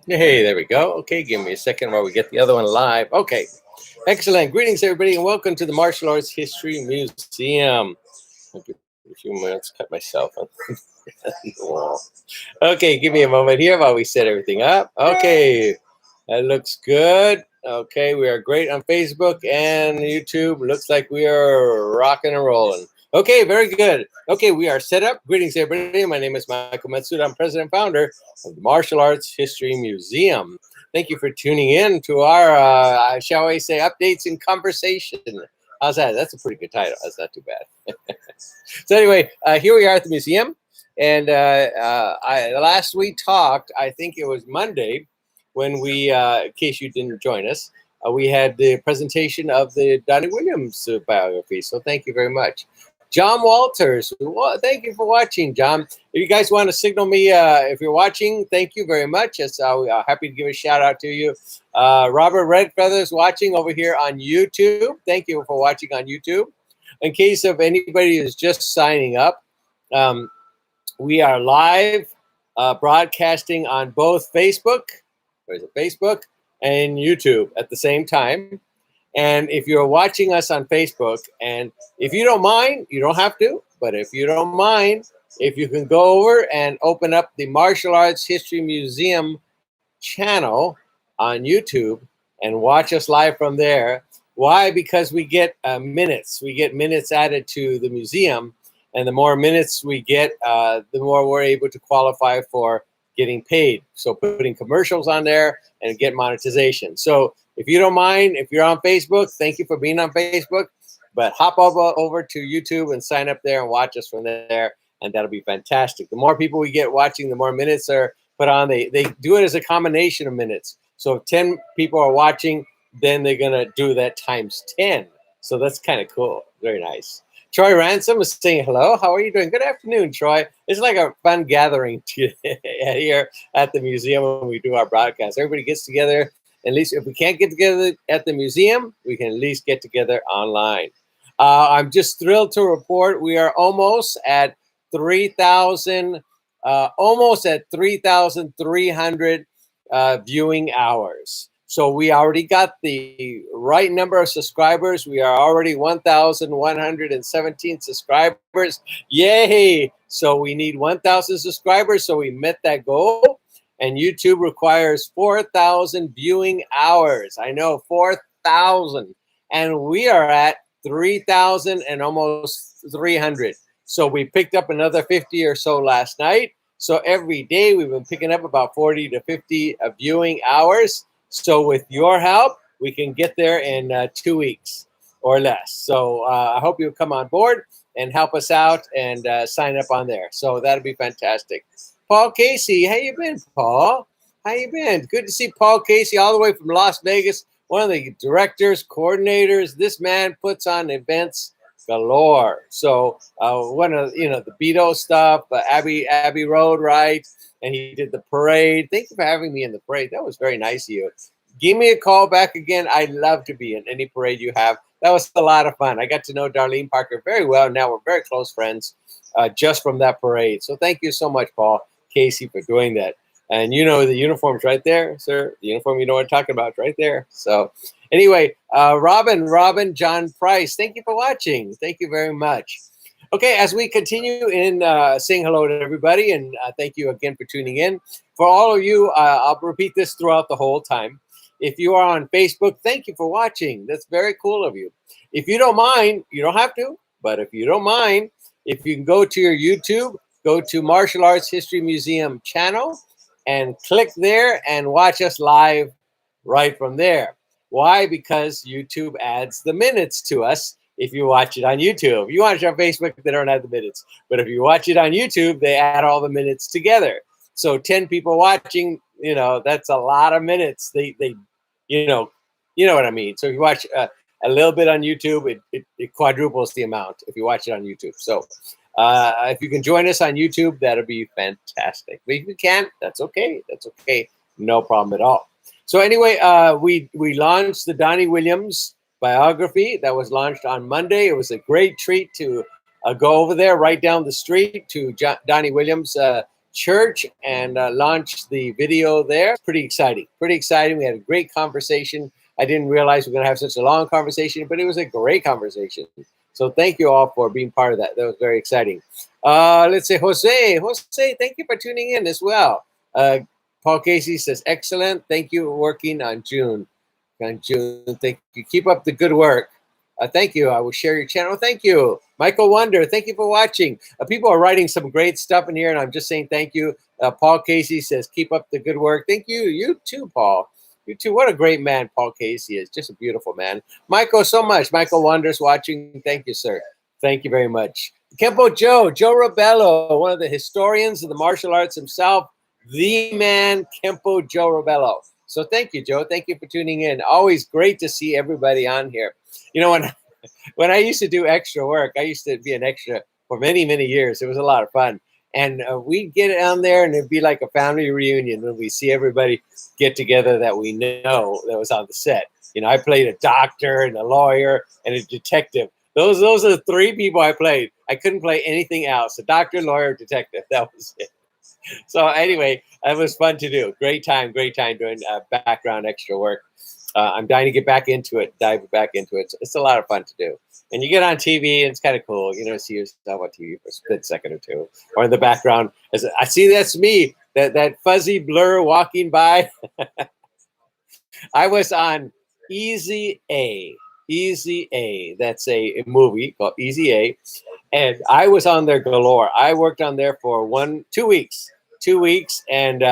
Hey, there we go. Okay, give me a second while we get the other one live. Okay, excellent. Greetings, everybody, and welcome to the Martial Arts History Museum. I'll give it a few minutes, cut myself on the wall. Okay, give me a moment here while we set everything up. Okay, that looks good. Okay, we are great on Facebook and YouTube. Looks like we are rocking and rolling. Okay, very good. Okay, we are set up. Greetings, everybody. My name is Michael Matsuda. I'm president and founder of the Martial Arts History Museum. Thank you for tuning in to our, shall we say, updates and conversation. How's that? That's a pretty good title. That's not too bad. So anyway, here we are at the museum. And last we talked, I think it was Monday, when we, in case you didn't join us, we had the presentation of the Donnie Williams biography. So thank you very much. John Walters, thank you for watching, John. If you guys want to signal me if you're watching, thank you very much. It's happy to give a shout out to you. Robert Redfeathers watching over here on YouTube. Thank you for watching on YouTube. In case of anybody who's just signing up, we are live broadcasting on both Facebook and YouTube at the same time. And if you're watching us on Facebook, and if you don't mind, you don't have to, but if you don't mind, if you can go over and open up the Martial Arts History Museum channel on YouTube and watch us live from there. Why? Because we get minutes. We get minutes added to the museum. And the more minutes we get, the more we're able to qualify for getting paid. So putting commercials on there and get monetization. So if you don't mind, if you're on Facebook, thank you for being on Facebook. But hop over to YouTube and sign up there and watch us from there. And that'll be fantastic. The more people we get watching, the more minutes are put on. They do it as a combination of minutes. So if 10 people are watching, then they're going to do that times 10. So that's kind of cool. Very nice. Troy Ransom is saying hello. How are you doing? Good afternoon, Troy. It's like a fun gathering here at the museum when we do our broadcast. Everybody gets together. At least if we can't get together at the museum, we can at least get together online. I'm just thrilled to report we are almost at 3,000, almost at 3,300 viewing hours. So we already got the right number of subscribers. We are already 1,117 subscribers. Yay! So we need 1,000 subscribers. So we met that goal. And YouTube requires 4,000 viewing hours. I know, 4,000. And we are at 3,000 and almost 300. So we picked up another 50 or so last night. So every day we've been picking up about 40 to 50 viewing hours. So with your help, we can get there in 2 weeks or less. So I hope you'll come on board and help us out and sign up on there. So that'll be fantastic. Paul Casey, how you been, Paul? How you been? Good to see Paul Casey all the way from Las Vegas, one of the directors, coordinators. This man puts on events galore. So one of the Beto stuff, Abbey Road, right? And he did the parade. Thank you for having me in the parade. That was very nice of you. Give me a call back again. I'd love to be in any parade you have. That was a lot of fun. I got to know Darlene Parker very well. Now we're very close friends just from that parade. So thank you so much, Paul Casey, for doing that. And you know the uniform's right there, sir. The uniform, you know what I'm talking about, right there. So anyway, Robin, John Price, thank you for watching. Thank you very much. Okay, as we continue in saying hello to everybody, and thank you again for tuning in. For all of you, I'll repeat this throughout the whole time. If you are on Facebook, thank you for watching. That's very cool of you. If you don't mind, you don't have to, but if you don't mind, if you can go to your YouTube, go to Martial Arts History Museum channel and click there and watch us live right from there. Why? Because YouTube adds the minutes to us if you watch it on YouTube. If you watch it on Facebook, they don't add the minutes. But if you watch it on YouTube, they add all the minutes together. So 10 people watching, that's a lot of minutes. They you know what I mean. So if you watch a little bit on YouTube, it quadruples the amount if you watch it on YouTube. So if you can join us on YouTube, that'll be fantastic. But if you can't, that's okay. That's okay. No problem at all. So anyway, we launched the Donnie Williams biography that was launched on Monday. It was a great treat to go over there right down the street to Donnie Williams' church and launched the video there. Pretty exciting. Pretty exciting. We had a great conversation. I didn't realize we were going to have such a long conversation, but it was a great conversation. So thank you all for being part of that. That was very exciting. Let's say Jose. Jose, thank you for tuning in as well. Paul Casey says, excellent. Thank you for working on June. Thank you. Keep up the good work. Thank you. I will share your channel. Thank you. Michael Wonder, thank you for watching. People are writing some great stuff in here, and I'm just saying thank you. Paul Casey says, keep up the good work. Thank you. You too, Paul. You too. What a great man Paul Casey is. Just a beautiful man. Michael, so much. Michael Wonder's watching. Thank you, sir. Thank you very much. Kempo Joe Robello, one of the historians of the martial arts himself, the man, Kempo Joe Robello. So thank you, Joe. Thank you for tuning in. Always great to see everybody on here. You know, when I used to do extra work, I used to be an extra for many, many years. It was a lot of fun. And we'd get on there, and it'd be like a family reunion when we see everybody get together that we know that was on the set. You know, I played a doctor and a lawyer and a detective. Those are the three people I played. I couldn't play anything else. A doctor, lawyer, detective. That was it. So anyway, it was fun to do. Great time doing background extra work. I'm dying to get back into it, dive back into it. It's a lot of fun to do. And you get on TV, and it's kind of cool, you know, see yourself on TV for a split second or two. Or in the background, I see that's me, that fuzzy blur walking by. I was on Easy A. Easy A. That's a movie called Easy A. And I was on there galore. I worked on there for 2 weeks. 2 weeks, and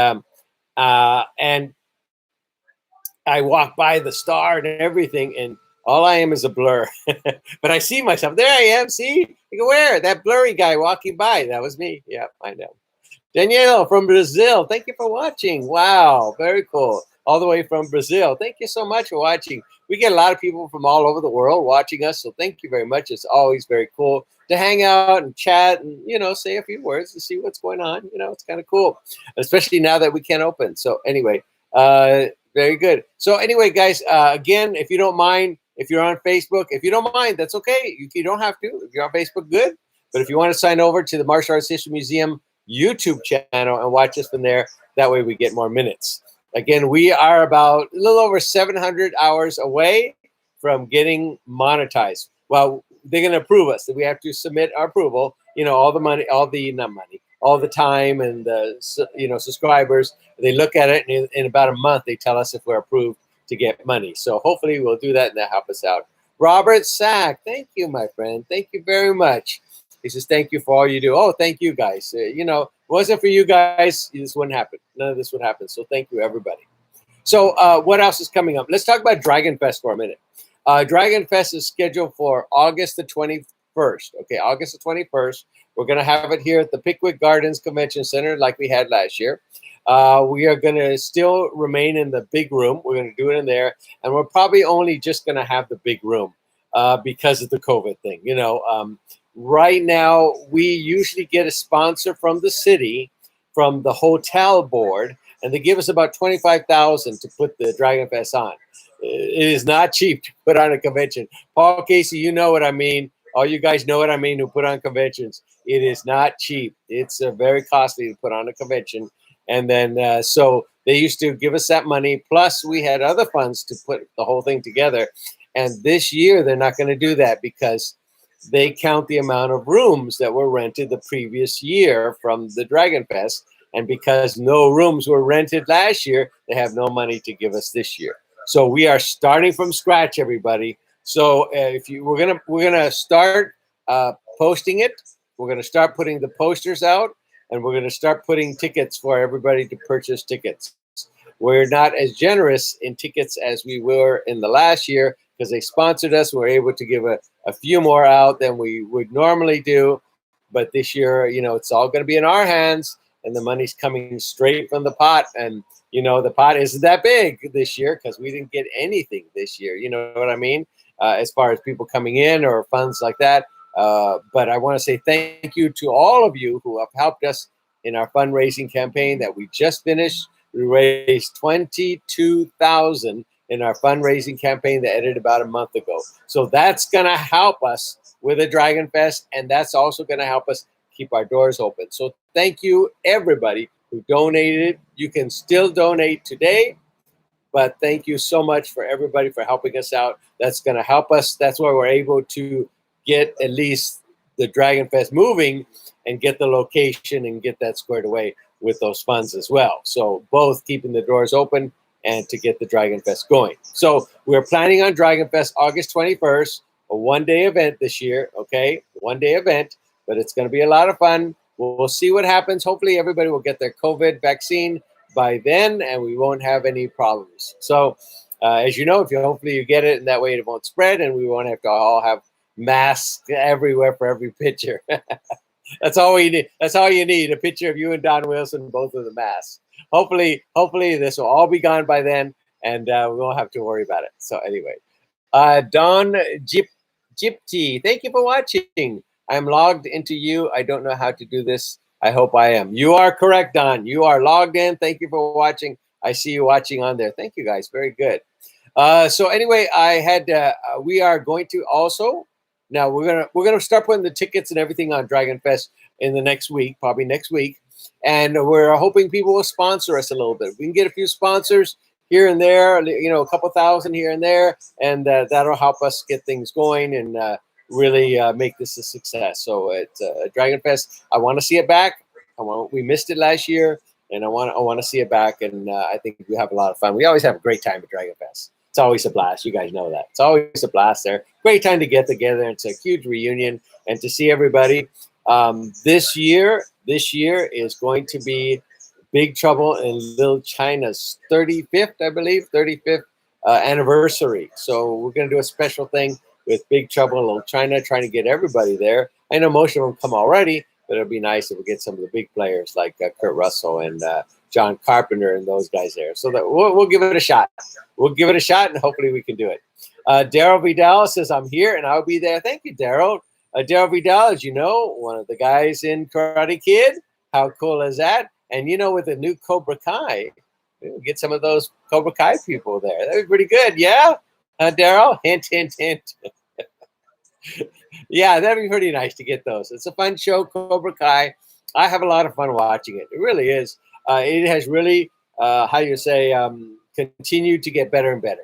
I walk by the star and everything, and all I am is a blur. But I see myself. There I am. See? You go, where? That blurry guy walking by. That was me. Yeah, I know. Danielle from Brazil. Thank you for watching. Wow, very cool. All the way from Brazil. Thank you so much for watching. We get a lot of people from all over the world watching us, so thank you very much. It's always very cool to hang out and chat and, you know, say a few words to see what's going on. You know, it's kind of cool, especially now that we can't open. So anyway, very good. So anyway, guys, again, if you don't mind, if you're on Facebook, if you don't mind, that's okay. You don't have to. If you're on Facebook, good. But if you want to sign over to the Martial Arts History Museum YouTube channel and watch us from there, that way we get more minutes. Again, we are about a little over 700 hours away from getting monetized. Well, they're going to approve us. That we have to submit our approval. You know, all the money, all the time, and the, you know, subscribers. They look at it, and in about a month, they tell us if we're approved to get money. So hopefully we'll do that, and that'll help us out. Robert Sack, thank you, my friend. Thank you very much. He says, thank you for all you do. Oh, thank you, guys. You know, if it wasn't for you guys, this wouldn't happen. None of this would happen. So thank you, everybody. So what else is coming up? Let's talk about Dragon Fest for a minute. Dragon Fest is scheduled for August the 21st. Okay, August the 21st. We're going to have it here at the Pickwick Gardens Convention Center like we had last year. We are going to still remain in the big room. We're going to do it in there. And we're probably only just going to have the big room because of the COVID thing. You know, right now, we usually get a sponsor from the city, from the hotel board, and they give us about $25,000 to put the Dragon Fest on. It is not cheap to put on a convention. Paul Casey, you know what I mean. All you guys know what I mean who put on conventions. It is not cheap. It's very costly to put on a convention. And then so they used to give us that money. Plus, we had other funds to put the whole thing together. And this year, they're not going to do that because they count the amount of rooms that were rented the previous year from the Dragon Fest. And because no rooms were rented last year, they have no money to give us this year. So we are starting from scratch, everybody. So we're gonna start posting it. We're gonna start putting the posters out, and we're gonna start putting tickets for everybody to purchase tickets. We're not as generous in tickets as we were in the last year because they sponsored us. We're able to give a few more out than we would normally do. But this year, you know, it's all going to be in our hands, and the money's coming straight from the pot. And, you know, the pot isn't that big this year because we didn't get anything this year. You know what I mean? As far as people coming in or funds like that. But I want to say thank you to all of you who have helped us in our fundraising campaign that we just finished. We raised $22,000 in our fundraising campaign that ended about a month ago. So that's going to help us with the Dragon Fest, and that's also going to help us keep our doors open. So thank you, everybody who donated. You can still donate today, but thank you so much for everybody for helping us out. That's going to help us. That's why we're able to get at least the Dragon Fest moving and get the location and get that squared away with those funds as well. So both keeping the doors open and to get the Dragon Fest going. So we're planning on Dragon Fest August 21st, a one-day event this year, okay? One-day event, but it's going to be a lot of fun. We'll see what happens. Hopefully everybody will get their COVID vaccine by then, and we won't have any problems. So as you know, hopefully you get it, and that way it won't spread, and we won't have to all have masks everywhere for every picture. That's all we need. That's all you need, a picture of you and Don Wilson, both with a mask. Hopefully this will all be gone by then, and we won't have to worry about it. So anyway, Don Gypty, thank you for watching. I'm logged into you. I don't know how to do this. I hope I am. You are correct, Don. You are logged in. Thank you for watching. I see you watching on there. Thank you, guys. Very good. So anyway, we are going to also, now we're gonna start putting the tickets and everything on Dragon Fest in the next week, probably next week. And we're hoping people will sponsor us a little bit. We can get a few sponsors here and there, a couple thousand here and there, and that'll help us get things going and really make this a success. So it's Dragon Fest. I want to see it back. We missed it last year, and I want to see it back. And I think we have a lot of fun. We always have a great time at Dragon Fest. It's always a blast. You guys know that. It's always a blast there. Great time to get together. It's a huge reunion and to see everybody. This year is going to be Big Trouble in Little China's 35th, I believe, 35th anniversary. So we're going to do a special thing with Big Trouble in Little China, trying to get everybody there. I know most of them come already, but it'll be nice if we get some of the big players like Kurt Russell and John Carpenter and those guys there. So that we'll give it a shot. We'll give it a shot, and hopefully we can do it. Daryl Vidal says, I'm here, and I'll be there. Thank you, Daryl. Daryl Vidal, as you know, one of the guys in Karate Kid. How cool is that? And, with the new Cobra Kai, we'll get some of those Cobra Kai people there. That would be pretty good, yeah? Daryl? Hint, hint, hint. Yeah, that'd be pretty nice to get those. It's a fun show, Cobra Kai. I have a lot of fun watching it. It really is. It has really, continued to get better and better.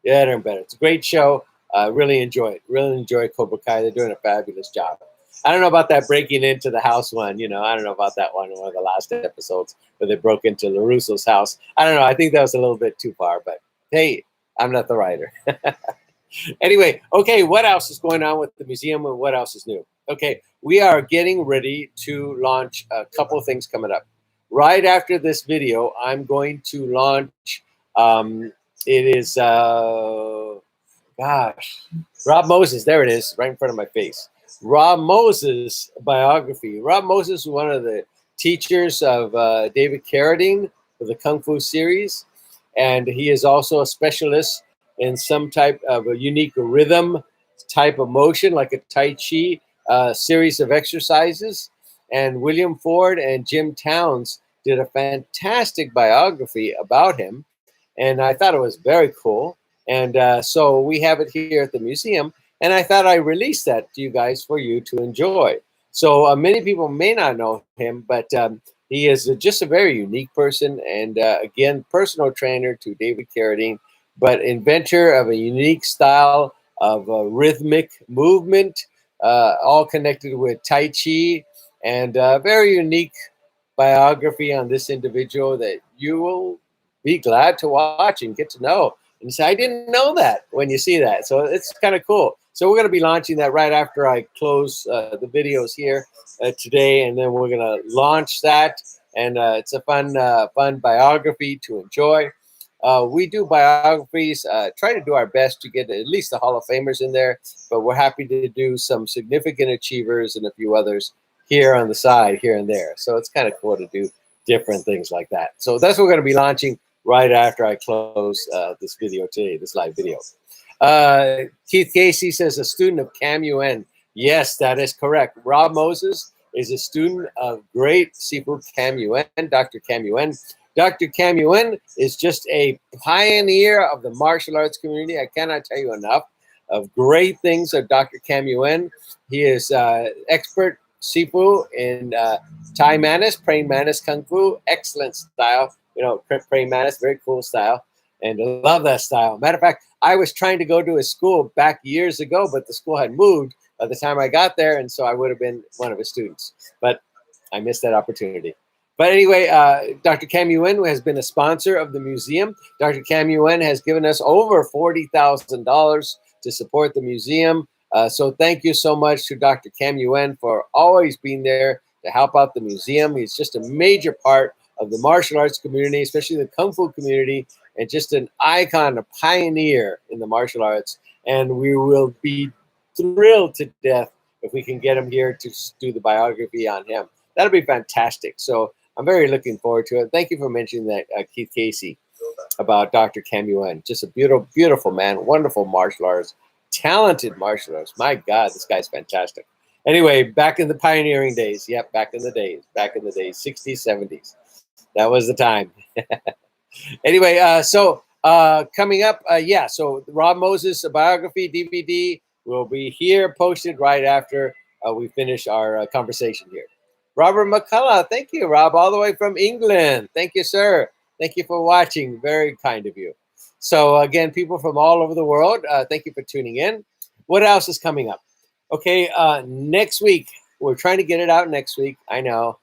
Better and better. It's a great show. Really enjoy it. Really enjoy Cobra Kai. They're doing a fabulous job. I don't know about that breaking into the house one. I don't know about that one of the last episodes where they broke into LaRusso's house. I don't know. I think that was a little bit too far, but hey, I'm not the writer. Anyway, okay, what else is going on with the museum and what else is new? Okay, we are getting ready to launch a couple of things coming up. Right after this video, I'm going to launch, it is, Rob Moses, there it is, right in front of my face. Rob Moses Biography. Rob Moses is one of the teachers of David Carradine for the Kung Fu series, and he is also a specialist in some type of a unique rhythm type of motion, like a Tai Chi series of exercises. And William Ford and Jim Towns did a fantastic biography about him. And I thought it was very cool. And so we have it here at the museum. And I thought I'd release that to you guys for you to enjoy. So many people may not know him, but he is just a very unique person. And again, personal trainer to David Carradine, but inventor of a unique style of rhythmic movement, all connected with Tai Chi, and a very unique biography on this individual that you will be glad to watch and get to know. And say, I didn't know that when you see that. So it's kind of cool. So we're going to be launching that right after I close the videos here today, and then we're going to launch that. And it's a fun biography to enjoy. We do biographies, try to do our best to get at least the Hall of Famers in there, but we're happy to do some significant achievers and a few others here on the side, here and there. So it's kind of cool to do different things like that. So that's what we're going to be launching right after I close this video today, this live video. Keith Casey says, a student of Cam UN. Yes, that is correct. Rob Moses is a student of great Sifu Cam UN, Dr. Cam UN. Dr. Cam Yuen is just a pioneer of the martial arts community. I cannot tell you enough of great things of Dr. Cam Yuen. He is expert Sifu in Thai Manus, praying mantis kung fu, excellent style. You know, praying mantis, very cool style, and I love that style. Matter of fact, I was trying to go to a school back years ago, but the school had moved by the time I got there, and so I would have been one of his students, but I missed that opportunity. But anyway, Dr. Cam Yuen has been a sponsor of the museum. Dr. Cam Yuen has given us over $40,000 to support the museum. So thank you so much to Dr. Cam Yuen for always being there to help out the museum. He's just a major part of the martial arts community, especially the Kung Fu community, and just an icon, a pioneer in the martial arts. And we will be thrilled to death if we can get him here to do the biography on him. That'll be fantastic. So I'm very looking forward to it. Thank you for mentioning that, Keith Casey, about Dr. Cam Yuen. Just a beautiful, beautiful man, wonderful martial arts, talented martial arts. My God, this guy's fantastic. Anyway, back in the pioneering days. Yep, back in the days, 60s, 70s. That was the time. Anyway, so coming up, so Rob Moses biography DVD will be here, posted right after we finish our conversation here. Robert McCullough, thank you, Rob, all the way from England. Thank you, sir. Thank you for watching. Very kind of you. So again, people from all over the world, thank you for tuning in. What else is coming up? Okay, next week, we're trying to get it out next week. I know.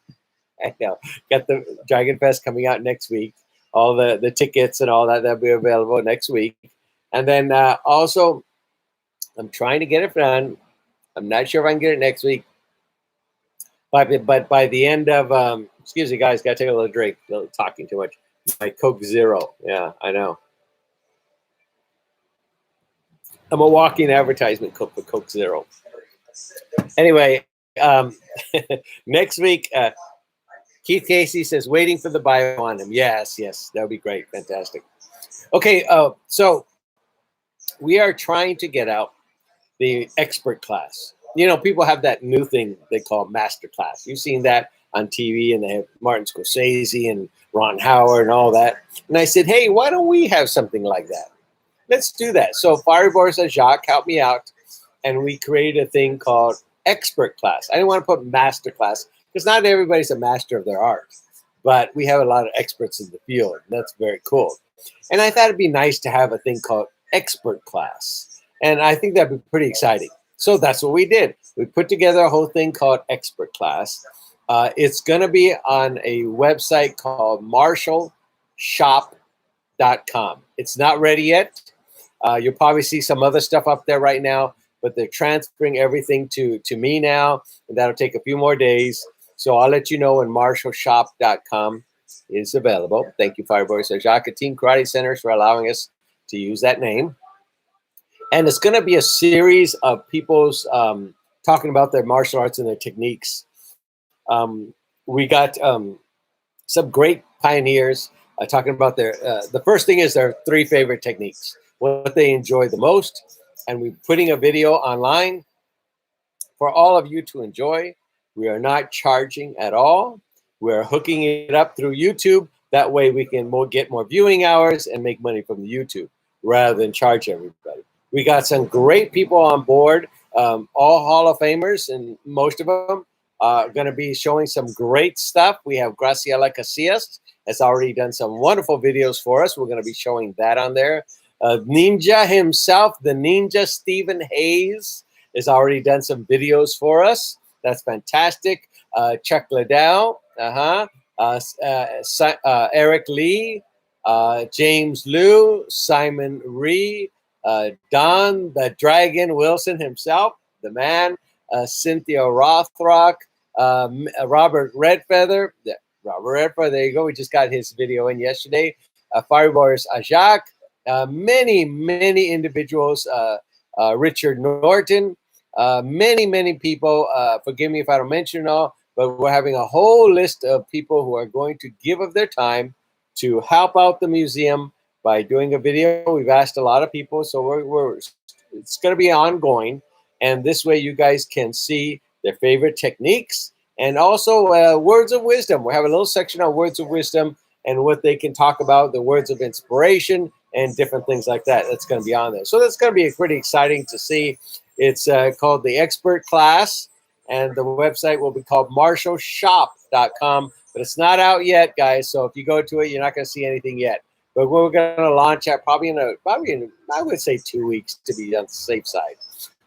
Got the Dragon Fest coming out next week. All the tickets and all that, that'll be available next week. And then also, I'm trying to get it done. I'm not sure if I can get it next week. But by the end of, excuse me, guys, got to take a little drink. A little talking too much. My Coke Zero. Yeah, I know. I'm a walking advertisement for Coke Zero. Anyway, next week, Keith Casey says, waiting for the bio on him. Yes, that would be great. Fantastic. Okay, so we are trying to get out the expert class. You know, people have that new thing they call master class. You've seen that on TV, and they have Martin Scorsese and Ron Howard and all that. And I said, hey, why don't we have something like that? Let's do that. So Fiery Boris and Jacques helped me out, and we created a thing called expert class. I didn't want to put master class because not everybody's a master of their art, but we have a lot of experts in the field. And that's very cool. And I thought it'd be nice to have a thing called expert class. And I think that'd be pretty exciting. So that's what we did. We put together a whole thing called expert class. It's going to be on a website called martialshop.com. It's not ready yet. You'll probably see some other stuff up there right now, but they're transferring everything to me now, and that'll take a few more days. So I'll let you know when martialshop.com is available. Thank you, Fireboy Jacques at Team Karate Centers, for allowing us to use that name. And it's going to be a series of people's talking about their martial arts and their techniques. We got some great pioneers talking about their, the first thing is their 3 favorite techniques, what they enjoy the most. And we're putting a video online for all of you to enjoy. We are not charging at all. We're hooking it up through YouTube. That way we can get more viewing hours and make money from the YouTube rather than charge everybody. We got some great people on board, all Hall of Famers, and most of them are going to be showing some great stuff. We have Graciela Casillas has already done some wonderful videos for us. We're going to be showing that on there. Ninja himself, the Ninja Stephen Hayes, has already done some videos for us. That's fantastic. Chuck Liddell, Eric Lee, James Liu, Simon Rhee, Don the Dragon Wilson himself, the man, Cynthia Rothrock, Robert Redfeather. Robert Redfeather, there you go. We just got his video in yesterday. Fiery Boris Ajak, many individuals, Richard Norton, many people. Forgive me if I don't mention all, but we're having a whole list of people who are going to give of their time to help out the museum by doing a video. We've asked a lot of people, so it's going to be ongoing. And this way you guys can see their favorite techniques and also words of wisdom. We have a little section on words of wisdom and what they can talk about, the words of inspiration and different things like that. That's going to be on there. So that's going to be pretty exciting to see. It's called the Expert Class. and the website will be called marshallshop.com, but it's not out yet, guys. So if you go to it, you're not going to see anything yet. But we're going to launch at probably in I would say 2 weeks to be on the safe side.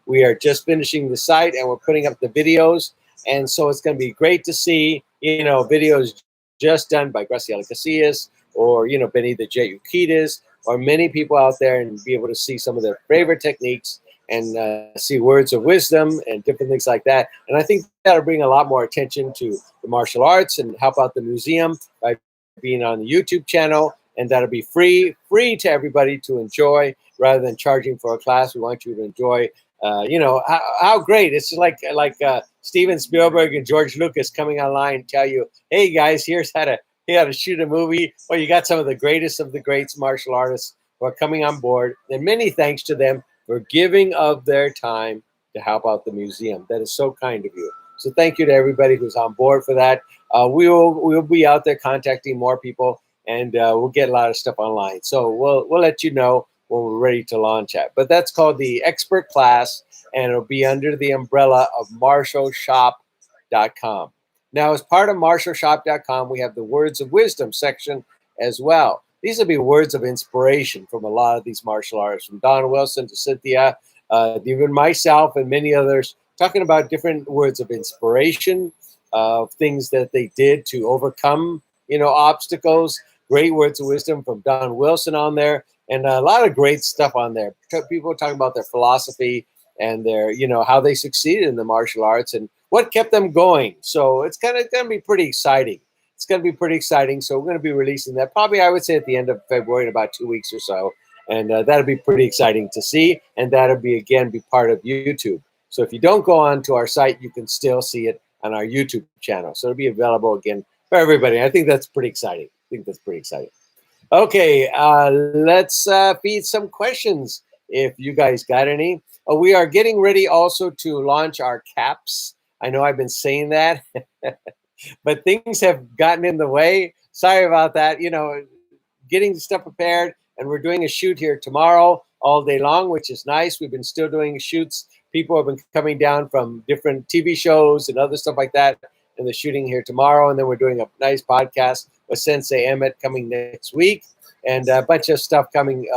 We are just finishing the site and we're putting up the videos, and so it's going to be great to see, videos just done by Graciela Casillas or, Benny the J. Ukitas or many people out there, and be able to see some of their favorite techniques and see words of wisdom and different things like that. And I think that'll bring a lot more attention to the martial arts and help out the museum by being on the YouTube channel. And that'll be free to everybody to enjoy rather than charging for a class. We want you to enjoy, how great. It's just like Steven Spielberg and George Lucas coming online and tell you, hey guys, here's how to shoot a movie. Well, you got some of the greatest of the greats martial artists who are coming on board. And many thanks to them for giving of their time to help out the museum. That is so kind of you. So thank you to everybody who's on board for that. We'll be out there contacting more people, and we'll get a lot of stuff online. So we'll let you know when we're ready to launch it. But that's called the Expert Class, and it'll be under the umbrella of marshallshop.com. Now, as part of marshallshop.com, we have the Words of Wisdom section as well. These will be words of inspiration from a lot of these martial artists, from Don Wilson to Cynthia, even myself and many others, talking about different words of inspiration, things that they did to overcome, obstacles. Great words of wisdom from Don Wilson on there, and a lot of great stuff on there. People talking about their philosophy and their, how they succeeded in the martial arts and what kept them going. So it's going to be pretty exciting. It's going to be pretty exciting. So we're going to be releasing that probably, I would say, at the end of February, in about 2 weeks or so. And that'll be pretty exciting to see. And that'll be part of YouTube. So if you don't go on to our site, you can still see it on our YouTube channel. So it'll be available again for everybody. I think that's pretty exciting. Okay, let's feed some questions if you guys got any. We are getting ready also to launch our caps. I know I've been saying that. But things have gotten in the way. Sorry about that. Getting the stuff prepared, and we're doing a shoot here tomorrow all day long, which is nice. We've been still doing shoots. People have been coming down from different TV shows and other stuff like that, and the shooting here tomorrow. And then we're doing a nice podcast with Sensei Emmett coming next week, and a bunch of stuff coming.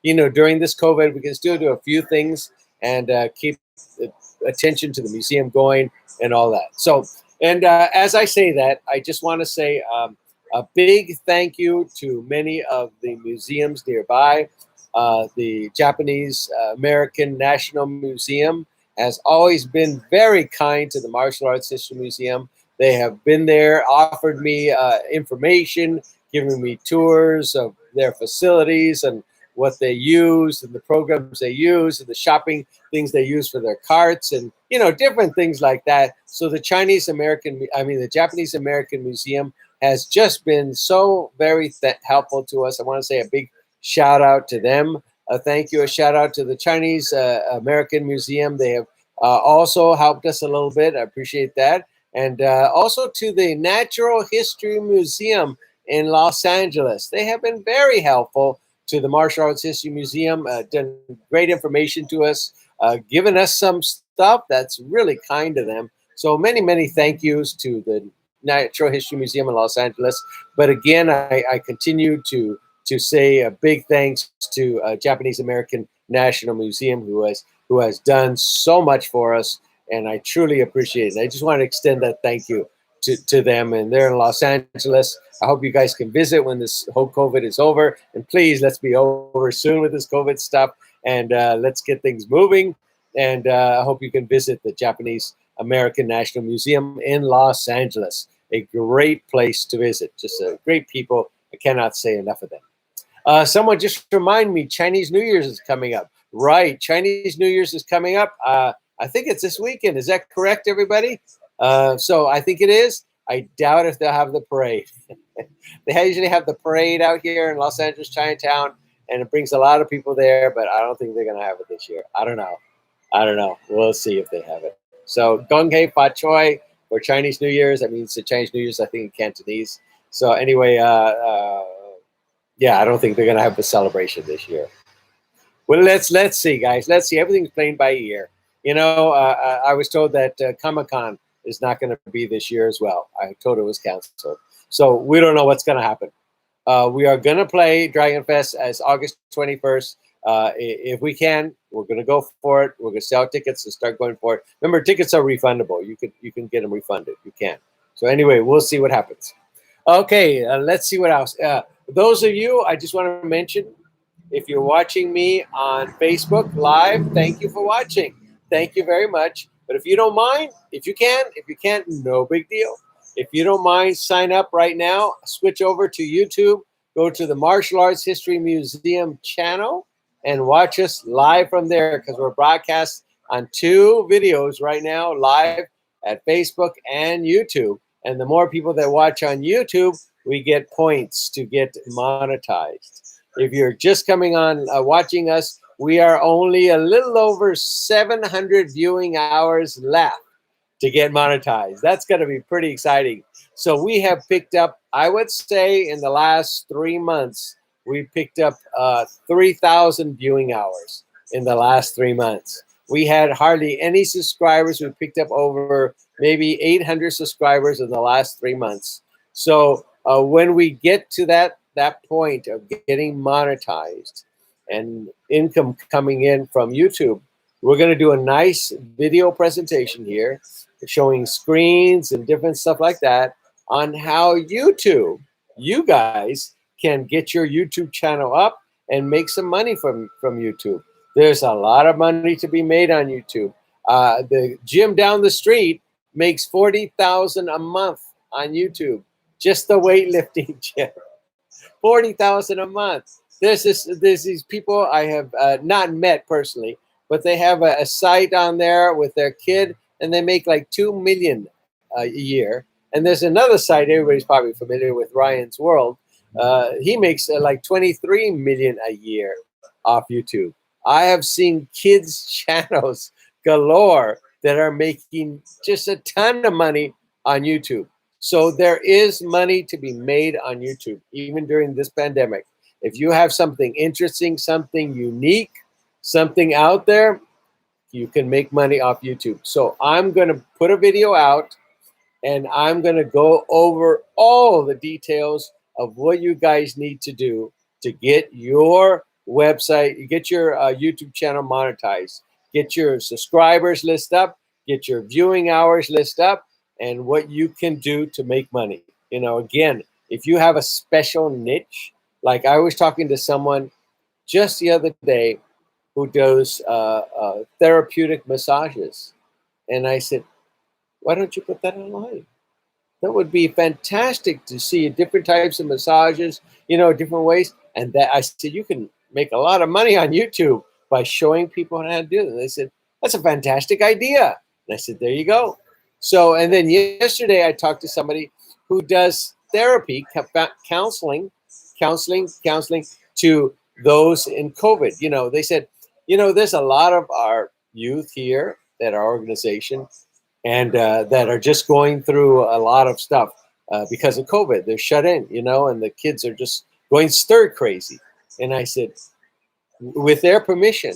During this COVID, we can still do a few things and keep attention to the museum going and all that. So. And as I say that, I just want to say a big thank you to many of the museums nearby. The Japanese American National Museum has always been very kind to the Martial Arts History Museum. They have been there, offered me information, giving me tours of their facilities and what they use and the programs they use and the shopping things they use for their carts and, different things like that. So the Japanese American Museum has just been so very helpful to us. I want to say a big shout out to them. Thank you. A shout out to the Chinese American Museum. They have also helped us a little bit. I appreciate that. And also to the Natural History Museum in Los Angeles. They have been very helpful to the Martial Arts History Museum, done great information to us, given us some stuff that's really kind to them. So many, many thank yous to the Natural History Museum in Los Angeles. But again, I continue to say a big thanks to Japanese American National Museum, who has done so much for us, and I truly appreciate it. I just want to extend that thank you to them, and they're in Los Angeles. I hope you guys can visit when this whole COVID is over, and please, let's be over soon with this COVID stuff, and let's get things moving. And I hope you can visit the Japanese American National Museum in Los Angeles. A great place to visit. Just great people. I cannot say enough of them. Someone just remind me, Chinese New Year's is coming up. Right, Chinese New Year's is coming up. I think it's this weekend. Is that correct, everybody? So I think it is. I doubt if they'll have the parade. They usually have the parade out here in Los Angeles, Chinatown, and it brings a lot of people there, but I don't think they're going to have it this year. I don't know. We'll see if they have it. So Gong Hei Fa Choi for Chinese New Year's. That means the Chinese New Year's, I think, in Cantonese. So anyway, yeah, I don't think they're going to have the celebration this year. Well, let's see, guys. Let's see. Everything's playing by ear. I was told that Comic-Con is not going to be this year as well. I told it was canceled. So we don't know what's going to happen. We are going to play Dragon Fest as August 21st. If we can, we're going to go for it. We're going to sell tickets and start going for it. Remember, tickets are refundable. You can get them refunded. You can. So anyway, we'll see what happens. Okay, let's see what else. Those of you, I just want to mention, if you're watching me on Facebook Live, thank you for watching. Thank you very much. But if you don't mind, if you can't, no big deal. If you don't mind, sign up right now. Switch over to YouTube. Go to the Martial Arts History Museum channel and watch us live from there, because we're broadcast on 2 videos right now, live at Facebook and YouTube. And the more people that watch on YouTube, we get points to get monetized. If you're just coming on watching us, we are only a little over 700 viewing hours left to get monetized. That's going to be pretty exciting. So we have picked up, I would say in the last 3 months, we picked up 3,000 viewing hours in the last 3 months. We had hardly any subscribers. We picked up over maybe 800 subscribers in the last 3 months. So when we get to that point of getting monetized and income coming in from YouTube, we're going to do a nice video presentation here showing screens and different stuff like that on how YouTube, you guys, can get your YouTube channel up and make some money from YouTube. There's a lot of money to be made on YouTube. The gym down the street makes $40,000 a month on YouTube, just the weightlifting gym. $40,000 a month. There's these people I have not met personally, but they have a site on there with their kid, and they make like $2 million a year. And there's another site everybody's probably familiar with, Ryan's World. He makes like $23 million a year off YouTube. I have seen kids' channels galore that are making just a ton of money on YouTube. So there is money to be made on YouTube, even during this pandemic. If you have something interesting, something unique, something out there, you can make money off YouTube. So I'm going to put a video out, and I'm going to go over all the details of what you guys need to do to get your website, get your YouTube channel monetized, get your subscribers list up, get your viewing hours list up, and what you can do to make money. Again, if you have a special niche, like I was talking to someone just the other day who does therapeutic massages. And I said, why don't you put that online? That would be fantastic to see different types of massages, different ways. And that I said, you can make a lot of money on YouTube by showing people how to do it. And they said, that's a fantastic idea. And I said, there you go. So, and then yesterday I talked to somebody who does therapy, counseling to those in COVID. They said, there's a lot of our youth here at our organization and that are just going through a lot of stuff because of COVID. They're shut in, and the kids are just going stir crazy. And I said, with their permission,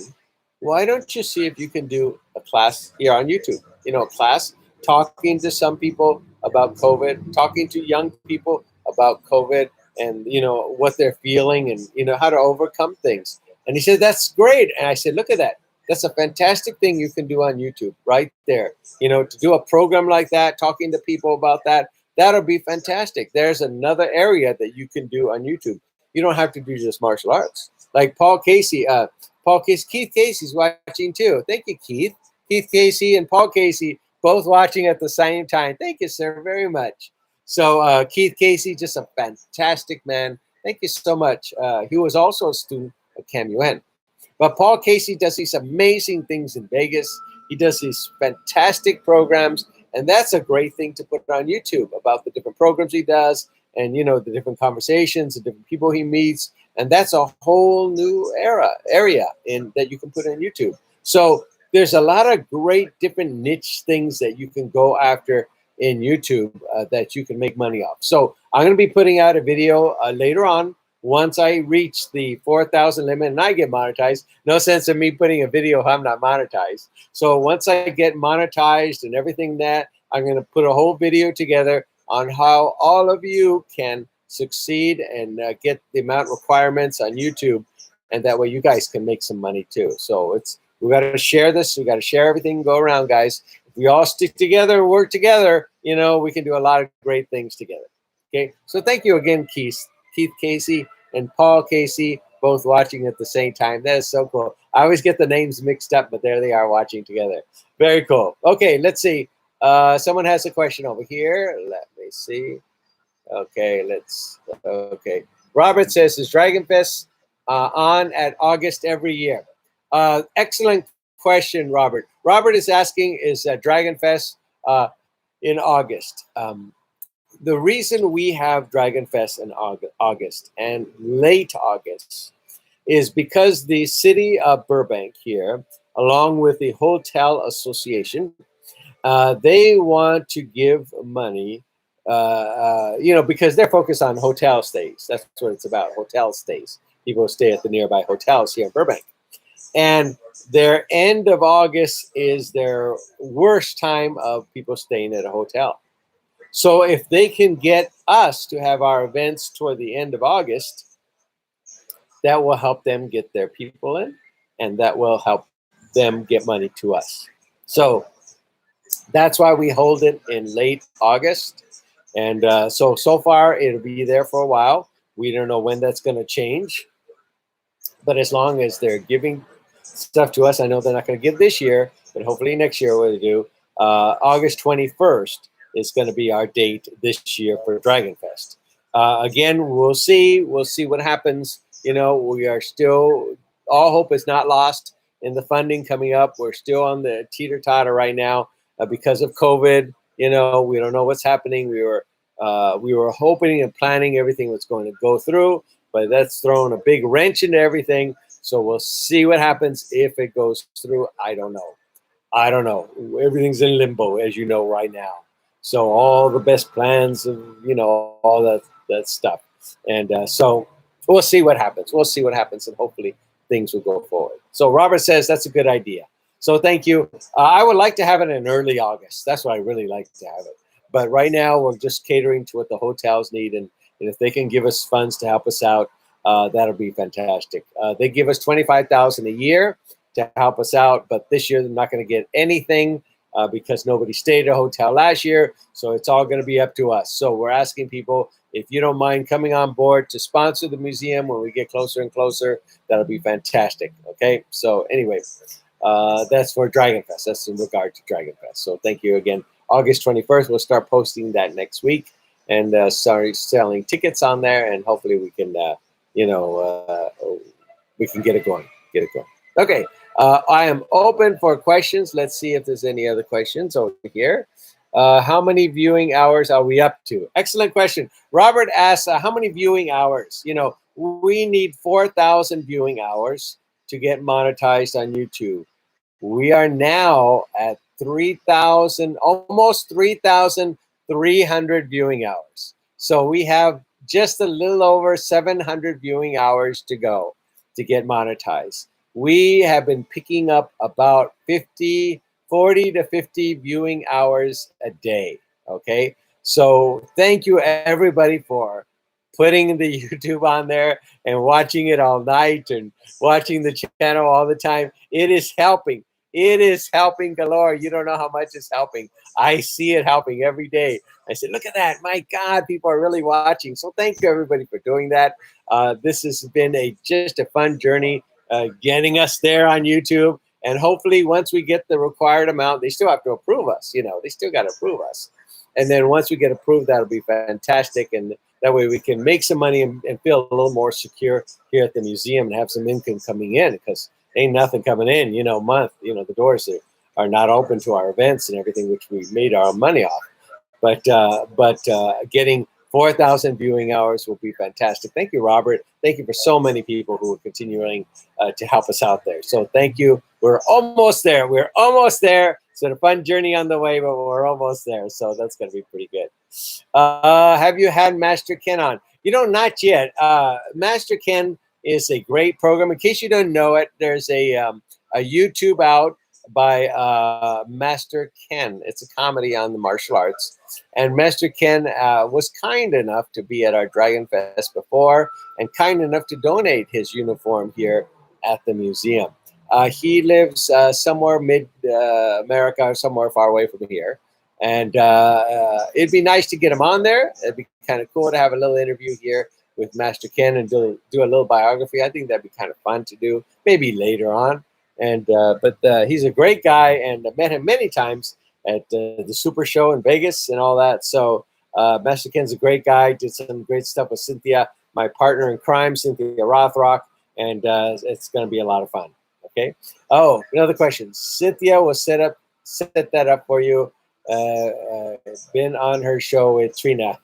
why don't you see if you can do a class here on YouTube? A class talking to some people about COVID, talking to young people about COVID and, what they're feeling and, how to overcome things. And he said, that's great. And I said, look at that. That's a fantastic thing you can do on YouTube right there. To do a program like that, talking to people about that, that'll be fantastic. There's another area that you can do on YouTube. You don't have to do just martial arts. Like Keith Casey's watching too. Thank you, Keith. Keith Casey and Paul Casey both watching at the same time. Thank you, sir, very much. So Keith Casey, just a fantastic man. Thank you so much. He was also a student at CAMUN. But Paul Casey does these amazing things in Vegas. He does these fantastic programs, and that's a great thing to put on YouTube about the different programs he does and, the different conversations, the different people he meets. And that's a whole new area that you can put on YouTube. So there's a lot of great different niche things that you can go after in YouTube that you can make money off. So I'm going to be putting out a video later on once I reach the 4,000 limit and I get monetized, no sense in me putting a video if I'm not monetized. So once I get monetized and everything that, I'm going to put a whole video together on how all of you can succeed and get the amount requirements on YouTube. And that way you guys can make some money too. So we got to share this. We got to share everything, go around, guys. If we all stick together and work together, we can do a lot of great things together. Okay. So thank you again, Keith Casey and Paul Casey, both watching at the same time. That is so cool. I always get the names mixed up, but there they are watching together. Very cool. Okay, let's see. Someone has a question over here. Let me see. Okay. Robert says, is Dragon Fest on at August every year? Excellent question, Robert. Robert is asking, is Dragon Fest in August? The reason we have Dragon Fest in August and late August is because the city of Burbank here, along with the Hotel Association, they want to give money, because they're focused on hotel stays. That's what it's about, hotel stays. People stay at the nearby hotels here in Burbank. And their end of August is their worst time of people staying at a hotel. So if they can get us to have our events toward the end of August, that will help them get their people in, and that will help them get money to us. So that's why we hold it in late August. And so far, it'll be there for a while. We don't know when that's going to change. But as long as they're giving stuff to us, I know they're not going to give this year, but hopefully next year we'll do. August 21st is going to be our date this year for Dragon Fest. Again, we'll see. We'll see what happens. We are still, all hope is not lost in the funding coming up. We're still on the teeter-totter right now because of COVID. We don't know what's happening. We were hoping and planning everything was going to go through, but that's thrown a big wrench into everything. So we'll see what happens if it goes through. I don't know. Everything's in limbo, as you know, right now. So all the best plans of, all that stuff. And so we'll see what happens. And hopefully things will go forward. So Robert says that's a good idea. So thank you. I would like to have it in early August. That's what I really like to have it. But right now we're just catering to what the hotels need. And if they can give us funds to help us out, that'll be fantastic. They give us $25,000 a year to help us out. But this year they're not going to get anything because nobody stayed at a hotel last year. So it's all going to be up to us. So we're asking people, if you don't mind coming on board to sponsor the museum when we get closer and closer, that'll be fantastic. Okay. So anyway, that's for Dragon Fest. That's in regard to Dragon Fest. So thank you again. August 21st, we'll start posting that next week and start selling tickets on there. And hopefully we can, we can get it going. Okay. I am open for questions. Let's see if there's any other questions over here. How many viewing hours are we up to? Excellent question. Robert asks, how many viewing hours? We need 4,000 viewing hours to get monetized on YouTube. We are now at 3,000, almost 3,300 viewing hours. So we have just a little over 700 viewing hours to go to get monetized. We have been picking up about 40 to 50 viewing hours a day. Okay. So thank you everybody for putting the YouTube on there and watching it all night and watching the channel all the time. It is helping. It is helping galore. You don't know how much it's helping. I see it helping every day. I said, look at that. My God, people are really watching. So thank you everybody for doing that. This has been just a fun journey. Getting us there on YouTube, and hopefully once we get the required amount, they still have to approve us. They still got to approve us, and then once we get approved, that'll be fantastic, and that way we can make some money and feel a little more secure here at the museum and have some income coming in, because ain't nothing coming in, month. The doors are not open to our events and everything, which we made our money off. But getting 4,000 viewing hours will be fantastic. Thank you, Robert. Thank you for so many people who are continuing to help us out there. So thank you. We're almost there. It's been a fun journey on the way, but we're almost there. So that's going to be pretty good. Have you had Master Ken on? You know, not yet. Master Ken is a great program. In case you don't know it, there's a YouTube out by Master Ken. It's a comedy on the martial arts. And Master Ken was kind enough to be at our Dragon Fest before and kind enough to donate his uniform here at the museum. He lives somewhere mid America, somewhere far away from here. And it'd be nice to get him on there. It'd be kind of cool to have a little interview here with Master Ken and do a little biography. I think that'd be kind of fun to do, maybe later on. And but he's a great guy, and I've met him many times at the Super Show in Vegas and all that. So Master Ken's a great guy. Did some great stuff with Cynthia, my partner in crime, Cynthia Rothrock, and it's going to be a lot of fun. Okay. Oh, another question. Cynthia will set that up for you. Been on her show with Trina.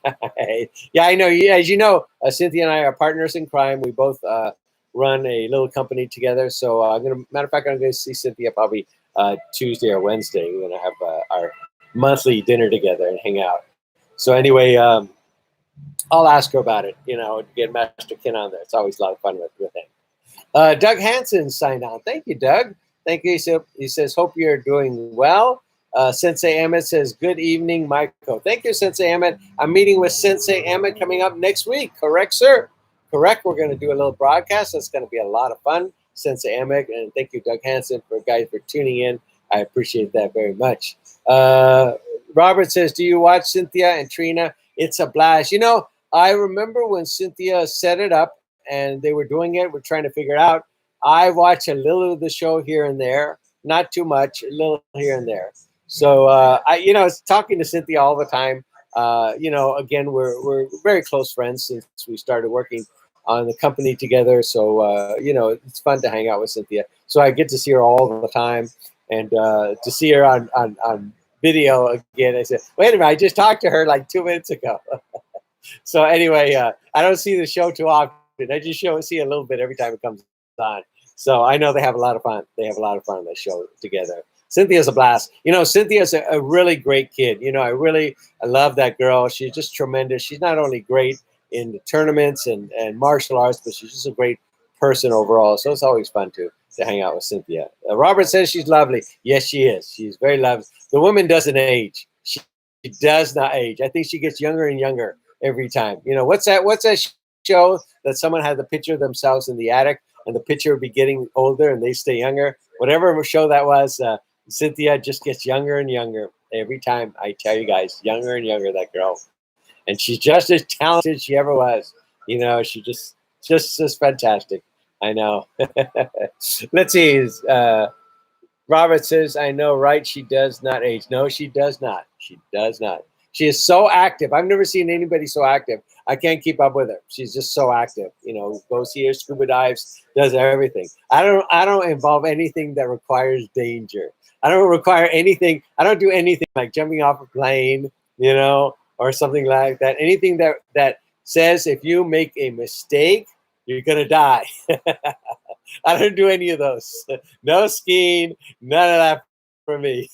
Yeah, I know. As you know, Cynthia and I are partners in crime. We both run a little company together. So matter of fact, I'm going to see Cynthia probably Tuesday or Wednesday. We're going to have our monthly dinner together and hang out. So anyway, I'll ask her about it. You know, get Master Ken on there. It's always a lot of fun with him. Doug Hansen signed on. Thank you, Doug. Thank you. He says, hope you're doing well. Sensei Emmett says, good evening, Michael. Thank you, Sensei Emmett. I'm meeting with Sensei Emmett coming up next week. Correct, sir? Correct. We're going to do a little broadcast. That's going to be a lot of fun, Sensei Emmett. And thank you, Doug Hansen, for tuning in. I appreciate that very much. Robert says, do you watch Cynthia and Trina? It's a blast. You know, I remember when Cynthia set it up and they were doing it. We're trying to figure it out. I watch a little of the show here and there. Not too much, a little here and there. So, I talking to Cynthia all the time. Again, we're very close friends since we started working on the company together. So, it's fun to hang out with Cynthia. So I get to see her all the time, and to see her on video again. I said, wait a minute, I just talked to her like 2 minutes ago. So anyway, I don't see the show too often. I just see a little bit every time it comes on. So I know they have a lot of fun. They have a lot of fun on the show together. Cynthia's a blast. You know, Cynthia's a really great kid. You know, I love that girl. She's just tremendous. She's not only great in the tournaments and martial arts, but she's just a great person overall. So it's always fun to hang out with Cynthia. Robert says she's lovely. Yes, she is. She's very lovely. The woman doesn't age. She does not age. I think she gets younger and younger every time. You know, what's that show that someone had the picture of themselves in the attic and the picture would be getting older and they stay younger? Whatever show that was, Cynthia just gets younger and younger every time. I tell you guys, younger and younger, that girl. And she's just as talented as she ever was. You know, she just fantastic. I know. Let's see. Robert says, I know, right? She does not age. No, she does not. She does not. She is so active. I've never seen anybody so active. I can't keep up with her. She's just so active. You know, goes here, scuba dives, does everything. I don't involve anything that requires danger. I don't require anything. I don't do anything like jumping off a plane, you know, or something like that. Anything that says if you make a mistake, you're going to die. I don't do any of those. No skiing, none of that for me.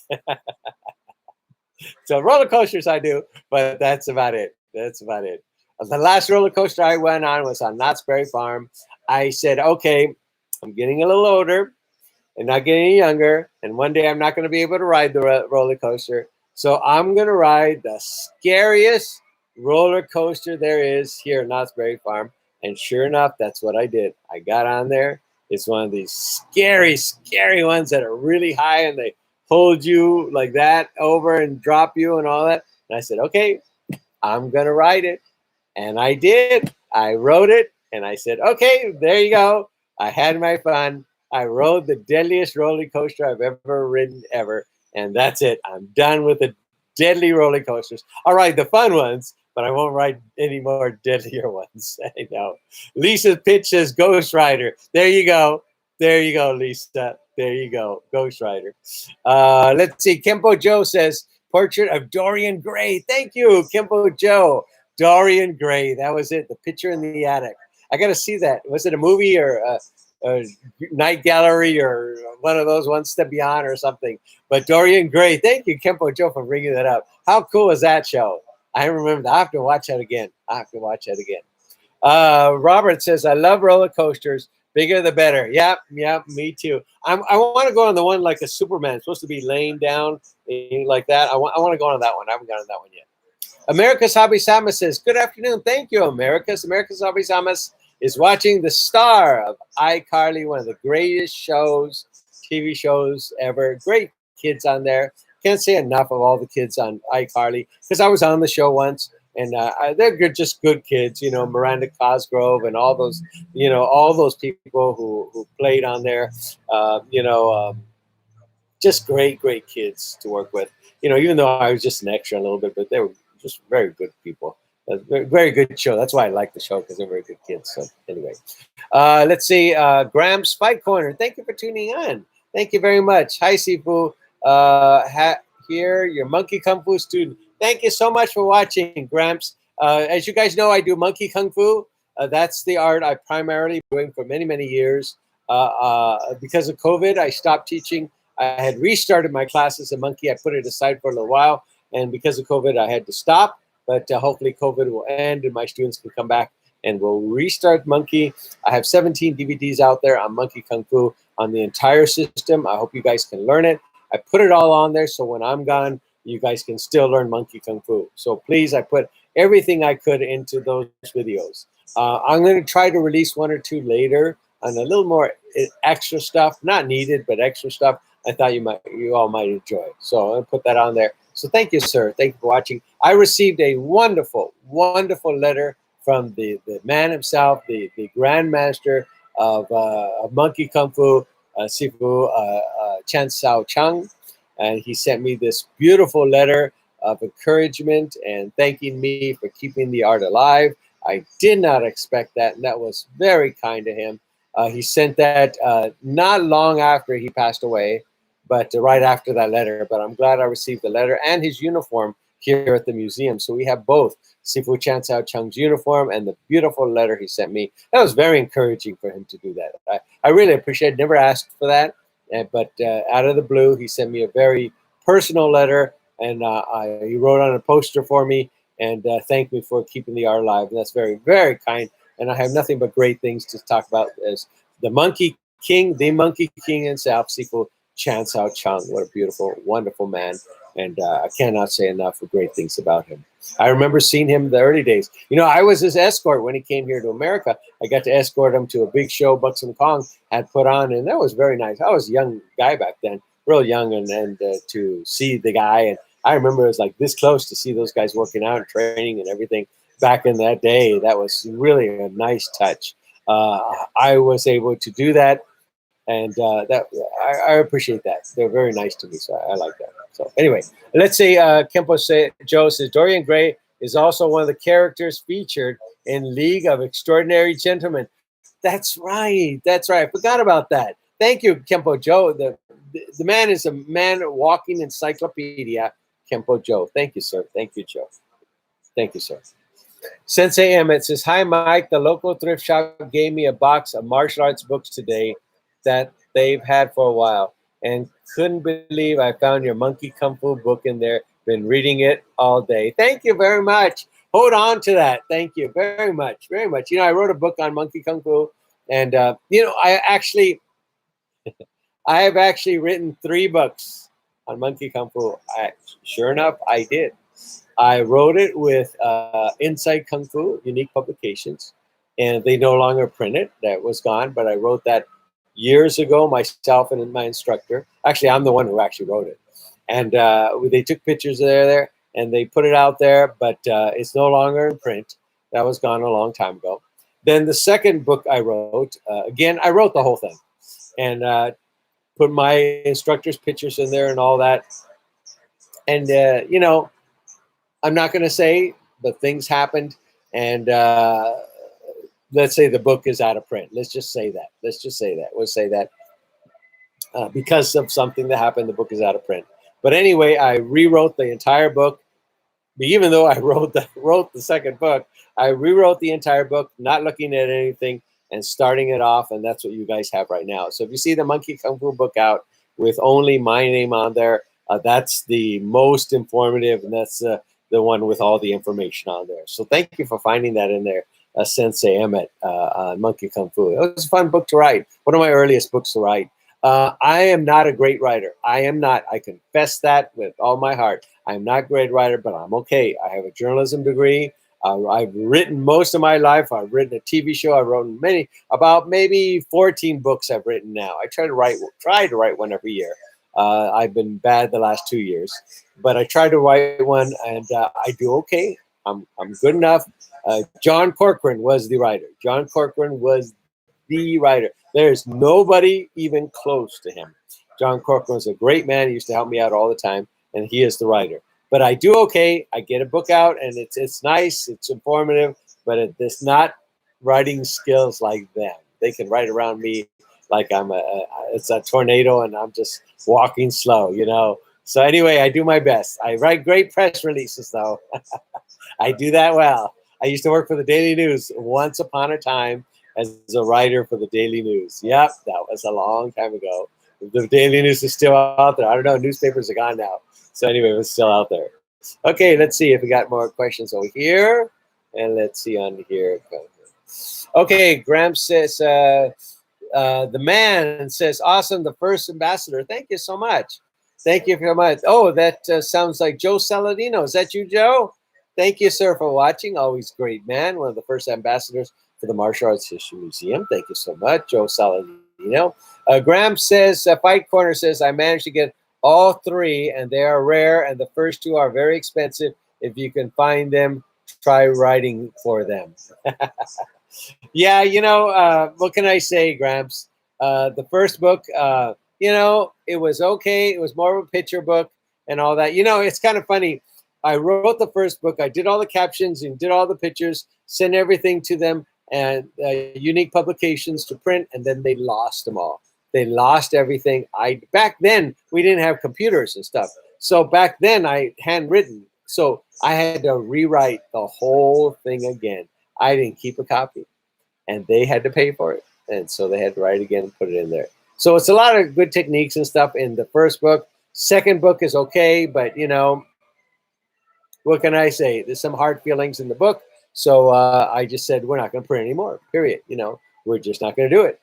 So roller coasters I do, but that's about it. That's about it. The last roller coaster I went on was on Knott's Berry Farm. I said, okay, I'm getting a little older and not getting any younger. And one day I'm not going to be able to ride the roller coaster. So I'm going to ride the scariest roller coaster there is here at Knott's Berry Farm. And sure enough, that's what I did. I got on there. It's one of these scary, scary ones that are really high and they hold you like that over and drop you and all that. And I said, okay, I'm going to ride it. And I did. I rode it. And I said, okay, there you go. I had my fun. I rode the deadliest roller coaster I've ever ridden ever. And that's it. I'm done with the deadly roller coasters. I'll ride the fun ones, but I won't ride any more deadlier ones. I know. Lisa's pitch says Ghost Rider. There you go. There you go, Lisa. There you go. Ghost Rider. Let's see. Kempo Joe says, portrait of Dorian Gray. Thank you, Kempo Joe. Dorian Gray. That was it. The picture in the attic. I got to see that. Was it a movie or a night gallery or one of those One Step Beyond or something? But Dorian Gray. Thank you, Kempo Joe, for bringing that up. How cool is that show? I remember that. I have to watch that again. Robert says, I love roller coasters. Bigger the better. Yep, me too. I want to go on the one like a Superman, supposed to be laying down like that. I want to go on that one. I haven't gone on that one yet. America's Hobby Samus says, good afternoon. Thank you, America's. America's Hobby Samus is watching the star of iCarly, one of the greatest shows, TV shows ever. Great kids on there. Can't say enough of all the kids on iCarly because I was on the show once. And they're good, just good kids, you know, Miranda Cosgrove and all those, you know, all those people who played on there, just great kids to work with. You know, even though I was just an extra a little bit, but they were just very good people. Very good show. That's why I like the show, because they're very good kids. So anyway, let's see. Graham's Fight Corner. Thank you for tuning in. Thank you very much. Hi, Sifu. Here, your Monkey Kung Fu student. Thank you so much for watching, Gramps. As you guys know, I do Monkey Kung Fu. That's the art I primarily been doing for many years. Because of COVID, I stopped teaching. I had restarted my classes in Monkey. I put it aside for a little while. And because of COVID, I had to stop. But hopefully COVID will end and my students can come back and we'll restart Monkey. I have 17 DVDs out there on Monkey Kung Fu on the entire system. I hope you guys can learn it. I put it all on there so when I'm gone, you guys can still learn Monkey Kung Fu. So please, I put everything I could into those videos. I'm going to try to release one or two later on a little more extra stuff, not needed, but extra stuff I thought you all might enjoy. So I'm going to put that on there. So thank you, sir. Thank you for watching. I received a wonderful letter from the man himself, the grandmaster of Monkey Kung Fu, Sifu Chan Sao Chung. And he sent me this beautiful letter of encouragement and thanking me for keeping the art alive. I did not expect that, and that was very kind to him. He sent that not long after he passed away, but right after that letter. But I'm glad I received the letter and his uniform here at the museum. So we have both Sifu Chan Sao Chung's uniform and the beautiful letter he sent me. That was very encouraging for him to do that. I really appreciate it. Never asked for that. But out of the blue, he sent me a very personal letter, and he wrote on a poster for me and thanked me for keeping the art alive. And that's very kind. And I have nothing but great things to talk about as the Monkey King himself, Sifu Chan Sao Chung. What a beautiful, wonderful man. And I cannot say enough of great things about him. I remember seeing him in the early days. You know, I was his escort when he came here to America. I got to escort him to a big show Buxom Kong had put on, and that was very nice. I was a young guy back then, real young, and to see the guy. And I remember it was like this close to see those guys working out and training and everything back in that day. That was really a nice touch. I was able to do that. And I appreciate that. They're very nice to me, so I like that. So anyway, let's say Kempo Joe says, Dorian Gray is also one of the characters featured in League of Extraordinary Gentlemen. That's right. I forgot about that. Thank you, Kempo Joe. The man is a man walking encyclopedia, Kempo Joe. Thank you, sir. Thank you, Joe. Thank you, sir. Sensei Emmett says, hi, Mike. The local thrift shop gave me a box of martial arts books today that they've had for a while, and couldn't believe I found your Monkey Kung Fu book in there. Been reading it all day. Thank you very much. Hold on to that. Thank you very much. You know, I wrote a book on Monkey Kung Fu, and you know, I have actually written 3 books on Monkey Kung Fu. Sure enough, I did. I wrote it with Inside Kung Fu, Unique Publications, and they no longer print it. That was gone, but I wrote that years ago, myself and my instructor. Actually, I'm the one who actually wrote it. And they took pictures there, and they put it out there, but it's no longer in print. That was gone a long time ago. Then the second book I wrote, again, I wrote the whole thing and put my instructor's pictures in there and all that. And, you know, I'm not going to say, but things happened. And let's say the book is out of print. Let's just say that. We'll say that because of something that happened, the book is out of print. But anyway, I rewrote the entire book. Even though I wrote the second book, I rewrote the entire book, not looking at anything and starting it off. And that's what you guys have right now. So if you see the Monkey Kung Fu book out with only my name on there, that's the most informative, and that's the one with all the information on there. So thank you for finding that in there. Sensei Emmett on Monkey Kung Fu. It was a fun book to write. One of my earliest books to write. I am not a great writer. I am not. I confess that with all my heart. I'm not a great writer, but I'm okay. I have a journalism degree. I've written most of my life. I've written a TV show. I've written about maybe 14 books I've written now. I try to write one every year. I've been bad the last 2 years, but I try to write one, and I do okay. I'm good enough. John Corcoran was the writer. John Corcoran was the writer. There's nobody even close to him. John Corcoran was a great man. He used to help me out all the time, and he is the writer. But I do okay. I get a book out, and it's nice. It's informative, but it's not writing skills like them. They can write around me like it's a tornado, and I'm just walking slow, you know. So anyway, I do my best. I write great press releases, though. I do that well. I used to work for the Daily News once upon a time as a writer for the Daily News. Yep, that was a long time ago. The Daily News is still out there. I don't know. Newspapers are gone now. So anyway, it was still out there. Okay, let's see if we got more questions over here. And let's see on here. Okay, Graham says, the man says, awesome, the first ambassador. Thank you so much. Thank you very much. Oh, that sounds like Joe Saladino. Is that you, Joe? Thank you, sir, for watching. Always great man. One of the first ambassadors for the Martial Arts History Museum. Thank you so much, Joe Saladino. Graham says, Fight Corner says, I managed to get all three, and they are rare, and the first two are very expensive. If you can find them, try writing for them. Yeah, you know, what can I say, Gramps? The first book, you know, it was okay. It was more of a picture book and all that. You know, it's kind of funny. I wrote the first book. I did all the captions and did all the pictures, sent everything to them, and Unique Publications to print, and then they lost them all. They lost everything. Back then, we didn't have computers and stuff. So back then, I handwritten. So I had to rewrite the whole thing again. I didn't keep a copy, and they had to pay for it. And so they had to write again and put it in there. So it's a lot of good techniques and stuff in the first book. Second book is okay, but you know, what can I say? There's some hard feelings in the book. So I just said, we're not going to print anymore, period. You know, we're just not going to do it.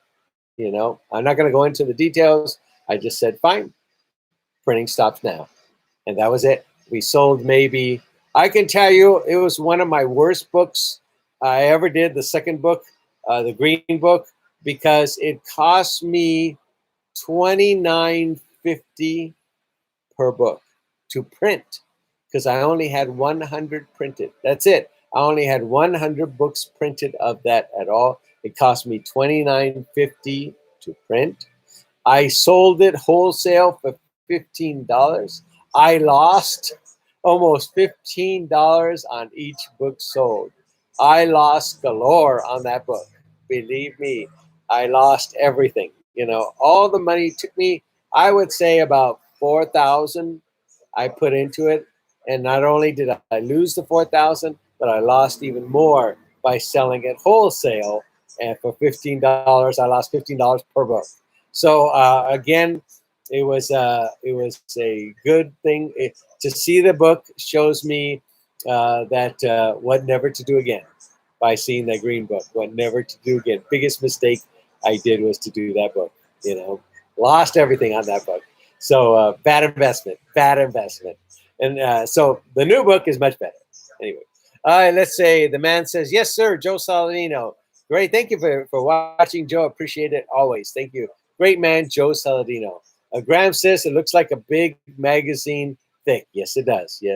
You know, I'm not going to go into the details. I just said, fine, printing stops now. And that was it. We sold maybe, I can tell you, it was one of my worst books I ever did, the second book, the green book, because it cost me $29.50 per book to print, because I only had 100 printed. That's it. I only had 100 books printed of that at all. It cost me $29.50 to print. I sold it wholesale for $15. I lost almost $15 on each book sold. I lost galore on that book. Believe me, I lost everything. You know, all the money took me, I would say about $4,000 I put into it. And not only did I lose the $4,000, but I lost even more by selling it wholesale. And for $15, I lost $15 per book. So again, it was a good thing. To see the book shows me that what never to do again. By seeing that green book, what never to do again. Biggest mistake I did was to do that book. You know, lost everything on that book. So bad investment. And so the new book is much better. Anyway, let's say the man says, yes, sir, Joe Saladino. Great. Thank you for watching, Joe. Appreciate it always. Thank you. Great man, Joe Saladino. Graham says it looks like a big magazine thick. Yes, it does. Yes.